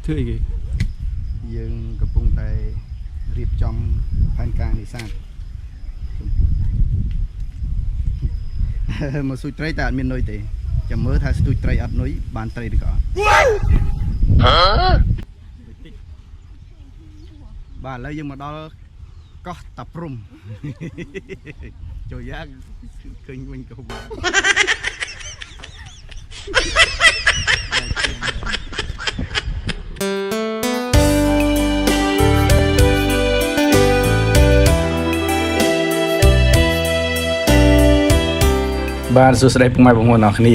ធ្វើអីគេយើងកំពុងតែរៀបចំផែនការនេសាទមកស៊ូចត្រីតែអត់មាននុយទេចាំមើលថាស្ទូចត្រីអត់នុយបានត្រីឬក៏អត់បាទឥឡូវយើងមកដល់កោះតាព្រំចូលយ៉ាងឃើញវិញក៏បាទសួស្តីពុកម៉ែបងប្អូនអរគ្នា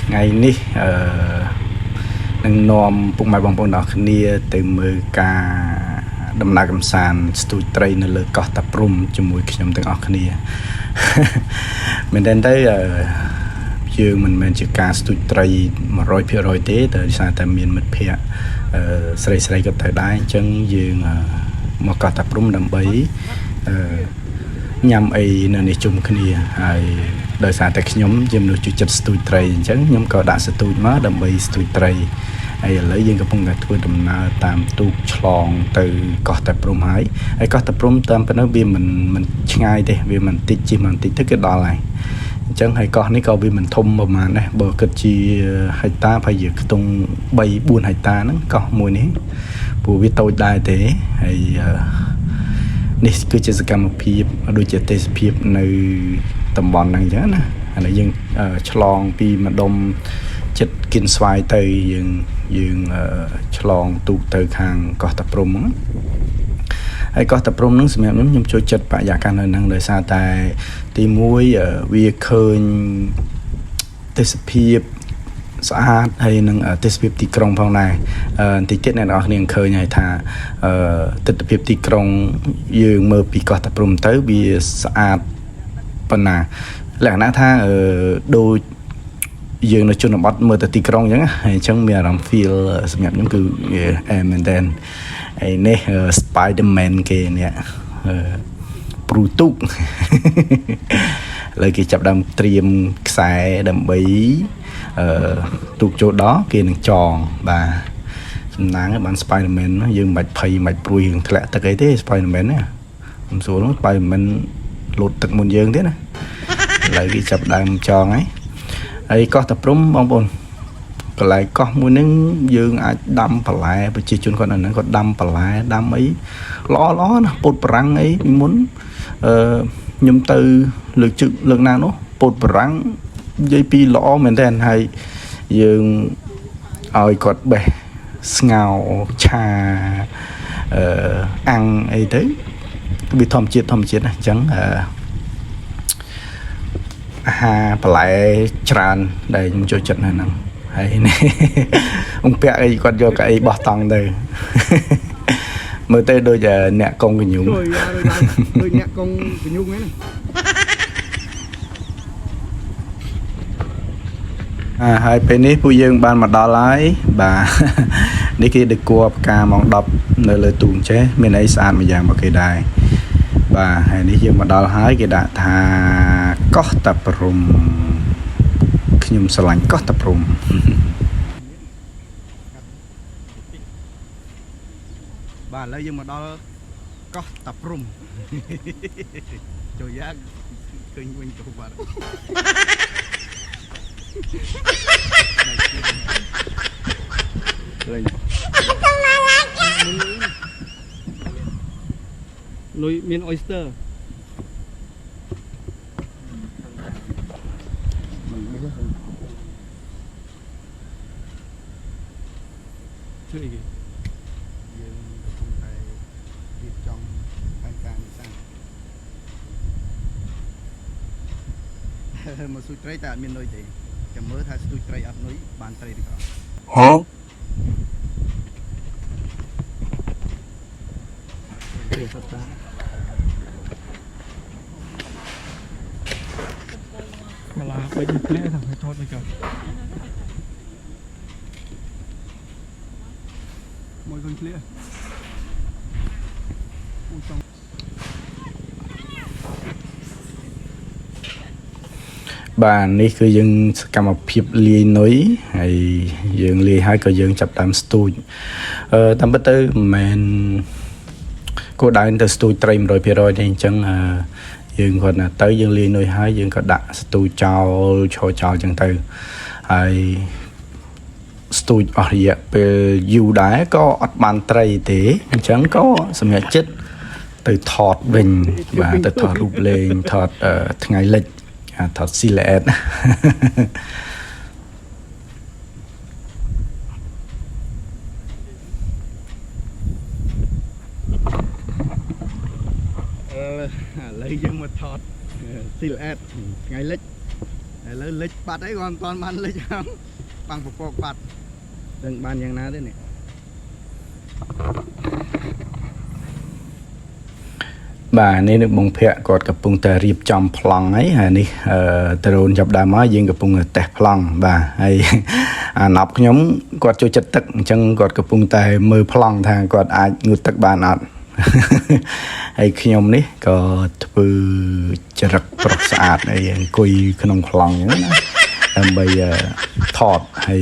ថ្ងៃនេះនឹងនាំពុកម៉ែបងប្អូនអរគ្នាទៅមើលការដំណើរកម្សាន្តស្ទូចត្រីនៅលើកោះតាព្រំជាមួយខ្ញុំទាំងអស់គ្នាមែនទេយើងមិនមែនជាការស្ទូចត្រី 100% ទេដោយសារតែមានមិត្តភ័ក្តិស្រីៗក៏ទៅដែរអញ្ចឹងយើងមកកោះតាព្រំដើម្បីញ៉ាំអីនៅនេះជុំគ្នាហើយដោយសារតែខ្ញុំជាមនុស្សជួយចិត្តស្ទូចត្រីអញ្ចឹងខ្ញុំក៏ដាក់ស្ទូចមកដើម្បីស្ទូចត្រីហើយឥឡូវយើងកំពុងតែធ្វើដំណើរតាមទូកឆ្លងទៅកោះតាព្រំហើយកោះតាព្រំតាមប៉ុណ្ណឹងវាមិនឆ្ងាយទេវាមិនតិចជិះមិនតិចទៅគឺដល់ហើយអញ្ចឹងហើយកោះនេះក៏វាមិនធំប្រហែលដែរបើគិតជាហិកតាប្រហែលជាខ្ទង់ 3-4 ហិកតាហ្នឹងកោះមួយនេះព្រោះវាតូចដែរទេហើយនេះគឺជាសកម្មភាពដូចជាទេសភាពនៅតំបន់ហ្នឹងអញ្ចឹងណាឥឡូវយើងឆ្លងពីម្ដុំចិត្តគិនស្វាយទៅយើងឆ្លងទូកទៅខាងកោះតាព្រំហ្នឹងហើយកោះតាព្រំហ្នឹងសម្រាប់ខ្ញុំចូលចិត្តបរិយាកាសនៅហ្នឹងដោយសារតែទី1វាឃើញទេសភាពស្អាតហើយនឹងទេសភាពទីក្រុងផងដែរបន្តិចទៀតអ្នកនរគ្នាឃើញហើយថាទិដ្ឋភាពទីក្រុងយើងមើលពីកោះតាព្រំទៅវាស្អាតប៉ុណ្ណាលក្ខណៈថាដូចយើងនៅជនបទមើលទៅទីក្រុងអញ្ចឹងហើយអញ្ចឹងមានអារម្មណ៍ feel សម្រាប់ខ្ញុំគឺមែនតើហើយនេះ Spider-Man គេនេះព្រូទូកលើគេចាប់ដើមត្រៀមខ្សែដើម្បីទូកចូលដល់គេនឹងចងបាទសំណាងបាន Spider-Man យើងមិនបាច់ភ័យមិនបាច់ព្រួយរឿងធ្លាក់ទឹកអីទេ Spider-Man ណាខ្ញុំសួរនោះ Spider-Man លោតទឹកមុនយើងទេណាឥឡូវគេចាប់ដើមចងហើយកោះតាព្រំបងប្អូនកន្លែងកោះមួយហ្នឹងយើងអាចដាំបន្លែប្រជាជនគាត់នៅហ្នឹងគាត់ដាំបន្លែដាំអីល្អណាពោតប្រាំងអីពីមុនខ្ញុំទៅលើកណានោះពោតប្រាំងនិយាយពីល្អមែនតើហើយយើងឲ្យគាត់បេះស្ងោឆាអាំងអីទៅវាធម្មជាតិណាអញ្ចឹងអាហារបន្លែច្រើនដែលខ្ញុំចូលចិត្តនៅហ្នឹងហើយនេះអង្គពាក់អីគាត់យកកៅអីបោះតង់ទៅមើលទៅដូចអ្នកកងកញ្ញូងដូចអ្នកកងកញ្ញូងហ្នឹងហើយពេលនេះពួកយើងបានមកដល់ហើយបាទនេះគេដឹកគួរផ្កាម៉ោង 10 នៅលើទូកចេះមានអីស្អាតមួយយ៉ាងមកគេដែរបាទហើយនេះយើងមកដល់ហើយគេដាក់ថាកោះតាព្រំខ្ញុំស្រឡាញ់កោះតាព្រំបាទឥឡូវយើងមកដល់កោះតាព្រំចូលយ៉ាងឃើញវិញទៅបាទលេងនុយមាន oyster ធ្វើអីគេយើងកំពុងតែរៀបចំផែនការនេសាទមកស៊ូចត្រីតែអត់មាននុយទេចាំមើលថាស្ទូចត្រីអត់នុយបានត្រីឬក៏ហ៎ទេសត្វមកឡាបិញភ្លែថាថតទៅចុះមួយវិញភ្លែ បាទនេះគឺយើងសកម្មភាពលាយនុយហើយយើងលាយហើយក៏យើងចាប់តាមស្ទូចតាមពិតទៅមិនមែនគោលដៅទៅស្ទូចត្រី 100% ទេអញ្ចឹងយើងគាត់ណាទៅយើងលាយនុយហើយយើងក៏ដាក់ស្ទូចចោលឈរចោលអញ្ចឹងទៅហើយស្ទូចអស់រយៈពេលយូរដែរក៏អត់បានត្រីទេអញ្ចឹងក៏សម្រាប់ចិត្តទៅថតវិញបាទទៅថតរូបលេងថតថ្ងៃលិចថតស៊ីឡែតឥឡូវយើងមកថតស៊ីឡែតថ្ងៃលិចឥឡូវលិចបាត់អីក៏មិនទាន់បានលិចហ្នឹងបាំងពពកបាត់ដឹងបានយ៉ាងណាទេនេះបាទនេះនឹងបងភ័ក្រគាត់កំពុងតែរៀបចំប្លង់ហើយនេះដ្រូនចាប់ដើមមកយើងកំពុងតែតេស្តប្លង់បាទហើយអាណប់ខ្ញុំគាត់ចូលចិត្តទឹកអញ្ចឹងគាត់កំពុងតែមើលប្លង់ថាគាត់អាចងូតទឹកបានអត់ហើយខ្ញុំនេះក៏ធ្វើចរិតប្រុសស្អាតហើយអង្គុយក្នុងប្លង់អញ្ចឹងណាដើម្បីថតហើយ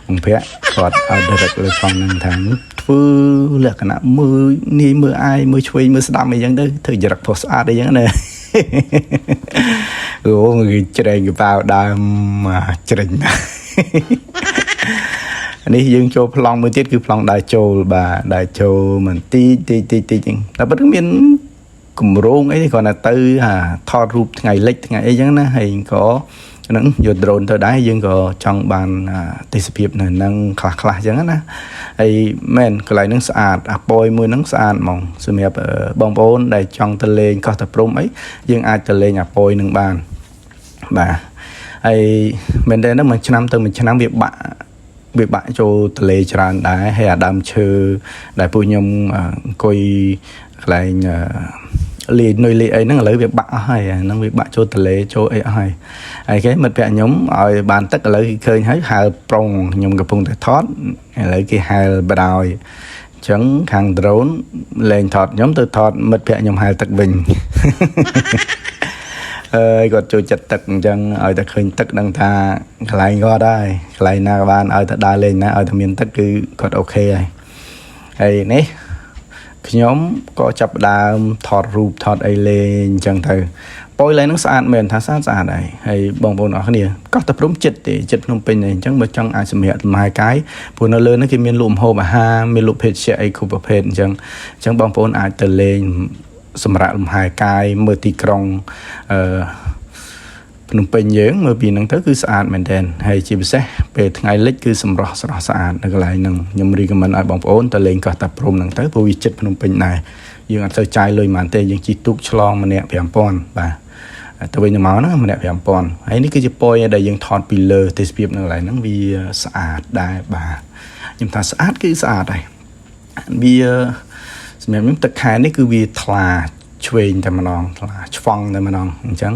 បងភ័ក្រគាត់ឲ្យ direct លើផងហ្នឹងថាធ្វើលក្ខណៈមើលនាយមើលអាយមើលឆ្វេងមើលស្ដាំអីចឹងទៅធ្វើចរិតប្រុសស្អាតអីចឹងណាអូគឺច្រែងកប៉ាវដើមច្រេញណានេះយើងចូលប្លង់មួយទៀតគឺប្លង់ដើរចូលបាទដើរចូលមិនតិចចឹងតែប៉ុន្តែមានគម្រោងអីទេគ្រាន់តែទៅថតរូបថ្ងៃលិចថ្ងៃអីចឹងណាហើយក៏ហ្នឹងយក drone ទៅដែរយើងក៏ចង់បានទេសភាពនៅហ្នឹងខ្លះអញ្ចឹងណាហើយមែនកន្លែងហ្នឹងស្អាតអាប៉យមួយហ្នឹងស្អាតហ្មងសម្រាប់បងប្អូនដែលចង់ទៅលេងកោះតាព្រំអីយើងអាចទៅលេងអាប៉យហ្នឹងបានបាទហើយមែនតើហ្នឹងមួយឆ្នាំទៅមួយឆ្នាំវាបាក់ចូលទលេច្រើនដែរហើយអាដើមឈើដែលពួកខ្ញុំអង្គុយកន្លែងលេនុយលេអីហ្នឹងឥឡូវវាបាក់អស់ហើយហ្នឹងវាបាក់ចូលទលេចូលអីអស់ហើយគេមិត្តភក្តិខ្ញុំឲ្យបានទឹកឥឡូវគេឃើញហើយហៅប្រុងខ្ញុំកំពុងតែថតឥឡូវគេហៅបដ ாய் អញ្ចឹងខាង drone លេងថតខ្ញុំទៅថតមិត្តភក្តិខ្ញុំហៅទឹកវិញគាត់ចូលចិត្តទឹកអញ្ចឹងឲ្យតែឃើញទឹកដឹងថាកន្លែងគាត់ហើយកន្លែងណាក៏បានឲ្យតែដើរលេងណាឲ្យតែមានទឹកគឺគាត់អូខេហើយនេះខ្ញុំក៏ចាប់ផ្ដើមថតរូបថតអីលេងអញ្ចឹងទៅប៉យឡើងហ្នឹងស្អាតមែនថាស្អាតហើយបងប្អូនអរគ្នាកោះតាព្រំចិត្តទេចិត្តភ្នំពេញអញ្ចឹងបើចង់អាចសម្រាប់លំហែកាយព្រោះនៅលើហ្នឹងគេមានលក់ម្ហូបអាហារមានលក់ភេសជ្ជៈអីគ្រប់ប្រភេទអញ្ចឹងបងប្អូនអាចទៅលេងសម្រាប់លំហែកាយមើលទីក្រុងភ្នំពេញយើងមើលពីហ្នឹងទៅគឺស្អាតមែនទែនហើយជាពិសេសពេលថ្ងៃលិចគឺសម្រស់ស្រស់ស្អាតនៅកន្លែងហ្នឹងខ្ញុំរីកមែនឲ្យបងប្អូនទៅលេងកោះតាព្រំហ្នឹងទៅព្រោះវាជិតភ្នំពេញដែរយើងអត់ទៅចាយលុយប៉ុន្មានទេយើងជិះទូកឆ្លងម្នាក់ 5,000 បាទទៅវិញទៅមកហ្នឹងម្នាក់ 5,000 ហើយនេះគឺជាពយដែលយើងថតពីលើទេសភាពនៅកន្លែងហ្នឹងវាស្អាតដែរបាទខ្ញុំថាស្អាតគឺស្អាតហើយវាសម្រាប់ខ្ញុំទឹកខែនេះគឺវាថ្លាឆ្វេងតែម្ដងថ្លាឆ្វង់តែម្ដងអញ្ចឹង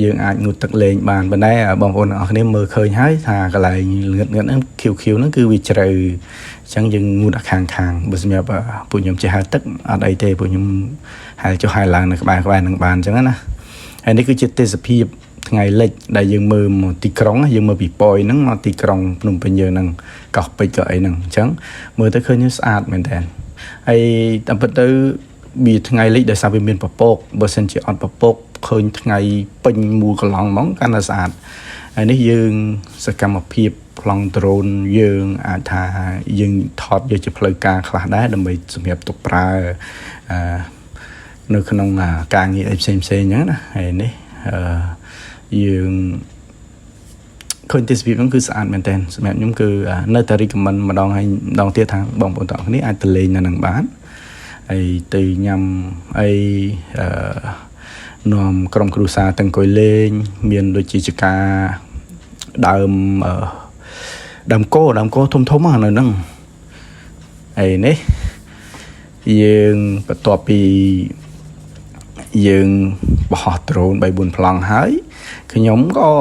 យើងអាចងូតទឹកលេងបានប៉ុន្តែបងប្អូនទាំងអស់គ្នាមើលឃើញហើយថាកន្លែងងឹតហ្នឹងខៀវហ្នឹងគឺវាជ្រៅអញ្ចឹងយើងងូតខាងបើសម្រាប់ពួកខ្ញុំចេះហែលទឹកអត់អីទេពួកខ្ញុំហែលចុះហែលឡើងនៅក្បែរហ្នឹងបានអញ្ចឹងណាហើយនេះគឺជាទេសភាពថ្ងៃលិចដែលយើងមើលមកទីក្រុងយើងមើលពីប៉យហ្នឹងមកទីក្រុងភ្នំពេញយើងហ្នឹងកោះពេជ្រក៏អីហ្នឹងអញ្ចឹងមើលទៅឃើញស្អាតមែនតើហើយតាមពិតទៅវាថ្ងៃលិចដោយសារវាមានពពកបើសិនជាអត់ពពកឃើញថ្ងៃពេញមូលកន្លងហ្មងកាន់តែស្អាតហើយនេះយើងសកម្មភាពប្លង់ដ្រូនយើងអាចថាយើងថតយកជាផ្លូវការខ្លះដែរដើម្បីសម្រាប់ទុកប្រើនៅក្នុងការងារអីផ្សេងៗអញ្ចឹងណាហើយនេះយើងឃើញទេសភាពហ្នឹងគឺស្អាតមែនទែនសម្រាប់ខ្ញុំគឺនៅតែ recommend ម្ដងហើយម្ដងទៀតថាបងប្អូនទាំងអស់គ្នាអាចទៅលេងនៅនឹងបានហើយទៅញ៉ាំអីនាំក្រុមគ្រួសារទាំងអង្គុយលេងមានដូចជាចកាដើមគោធំៗនៅហ្នឹងហើយនេះយើងបន្ទាប់ពីយើងបោះដ្រូន 3-4 ប្លង់ហើយខ្ញុំក៏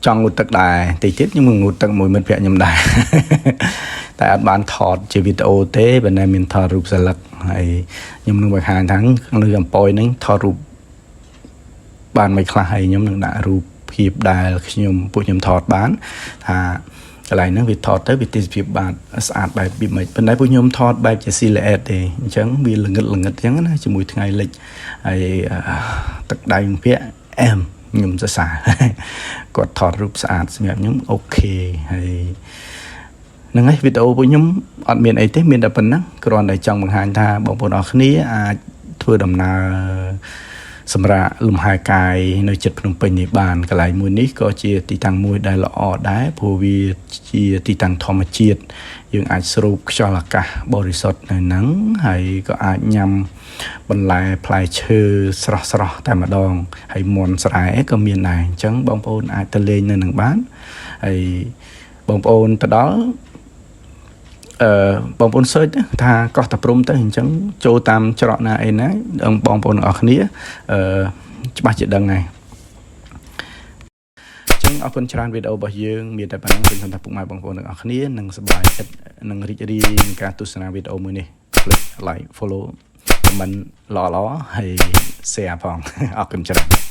ចង់ងូតទឹកដែរតិចទៀតខ្ញុំងូតទឹកមួយមិត្តភក្តិខ្ញុំដែរតែអត់បានថតជាវីដេអូទេបើតែមានថតរូបស្លឹកហើយខ្ញុំនឹងបង្ហាញថានៅអំពយហ្នឹងថតរូប បានមិនខ្លះហើយខ្ញុំនឹងដាក់រូបភាពដែលខ្ញុំពួកខ្ញុំថតបានថាកន្លែងហ្នឹងវាថតទៅវាទេសភាពបាទស្អាតបែបពីមិនប៉ុន្តែពួកខ្ញុំថតបែបជា silhouette ទេអញ្ចឹងវាល្ងឹតអញ្ចឹងណាជាមួយថ្ងៃលិចហើយទឹកដៃភាកអែមខ្ញុំសរសើរគាត់ថតរូបស្អាតសម្រាប់ខ្ញុំអូខេហើយហ្នឹងហើយវីដេអូពួកខ្ញុំអត់មានអីទេមានតែប៉ុណ្ណឹងគ្រាន់តែចង់បង្ហាញថាបងប្អូនអរគ្នាអាចធ្វើដំណើរសម្រាប់លំហែកាយនៅជិតភ្នំពេញនេះបានកន្លែងមួយនេះក៏ជាទីតាំងមួយដែលល្អដែរព្រោះវាជាទីតាំងធម្មជាតិយើងអាចស្រូបខ្យល់អាកាសបរិសុទ្ធនៅហ្នឹងហើយក៏អាចញ៉ាំបន្លែផ្លែឈើស្រស់ៗតែម្ដងហើយមាន់ស្រែក៏មានដែរអញ្ចឹងបងប្អូនអាចទៅលេងនៅនឹងបានហើយបងប្អូនទៅដល់បងប្អូន search ថាកោះតាព្រំទៅអញ្ចឹងចូលតាមច្រកណាអីណាបងប្អូនទាំងអស់គ្នាច្បាស់ជាដឹងហើយអញ្ចឹងអរគុណច្រើនវីដេអូរបស់យើងមានតែប៉ុណ្្នឹងខ្ញុំថាពុកម៉ែបងប្អូនទាំងអស់គ្នានឹងសប្បាយចិត្តនឹងរីករាយនឹងការទស្សនាវីដេអូមួយនេះ click like follow comment ល្អៗហើយ share ផងអរគុណច្រើន